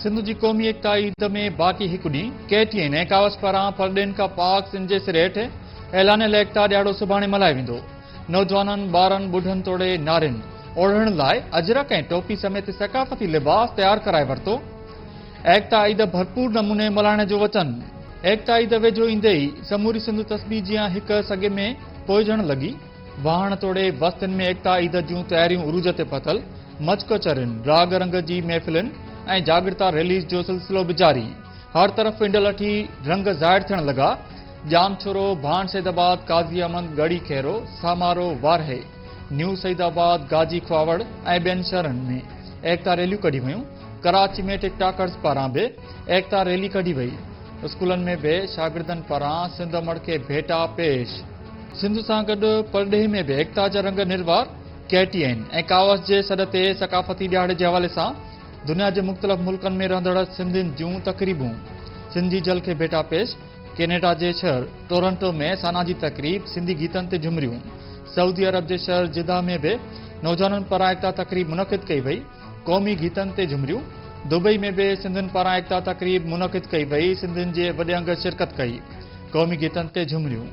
सिंध जी क़ौमी एकता ईद में बाक़ी हिकु ॾींहुं KTN ऐं कावस पारां परडेन खां पाक सिंध जे सिरे हेठि ऐलानियल एकता ॾियारो सुभाणे मल्हायो वेंदो। नौजवाननि, ॿारनि, ॿुढनि तोड़े नारियुनि ओढ़ण लाइ अजरक ऐं टोपी समेत सक़ाफ़ती लिबास तयारु कराए वरितो। एकता ईद भरपूर नमूने मल्हाइण जो वचन। एकता ईद वेझो ईंदे ई समूरी सिंध तस्बीह जियां हिक सॻे में पोइजण लॻी। वाहण तोड़े बस्तियुनि में एकता ईद जूं तयारियूं उरूज ते पथल। मचकचरियुनि, राग रंग जी महफ़िलुनि ऐं जागृता रैलीज़ जो सिलसिलो बि जारी। हर तरफ़ इंडल अठी रंग ज़ाहिर थियण लॻा। जामछोरो, भाण सैदाबाद, काज़ी अहमद, गढ़ी खैरो, सामारो, वारहे, न्यू सईदाबाद, गाजी ख्वावड़ ऐं ॿियनि शहरनि में एकता रैलियूं कढी वयूं। कराची में टिकटॉकर्स पारां बि एकता रैली कढी वई। स्कूलनि में बि शागिर्दनि पारां सिंध अमड़ खे भेटा पेश। सिंध सां गॾु परॾेही में बि एकता जा रंग निर्वार। KTN ऐं कावस जे सॾ ते सक़ाफ़ती ॾियारे जे हवाले सां दुनिया जे मुख़्तलिफ़ मुल्कनि में रहंदड़ सिंधियुनि जूं तक़रीबूं। सिंधी जल खे भेटा पेश। कैनेडा जे शहर टोरंटो में साना जी तक़रीब, सिंधी गीतनि ते झुमरियूं। सऊदी अरब जे शहर जिदा में बि नौजवाननि पारां एकता तक़रीब मुनक़िद कई वई, क़ौमी गीतनि ते झुमरियूं। दुबई में बि सिंधियुनि पारां एकता तक़रीब मुनक़िद कई वई, सिंधियुनि जे वॾे अंग शिरकत कई, क़ौमी गीतनि ते झुमरियूं।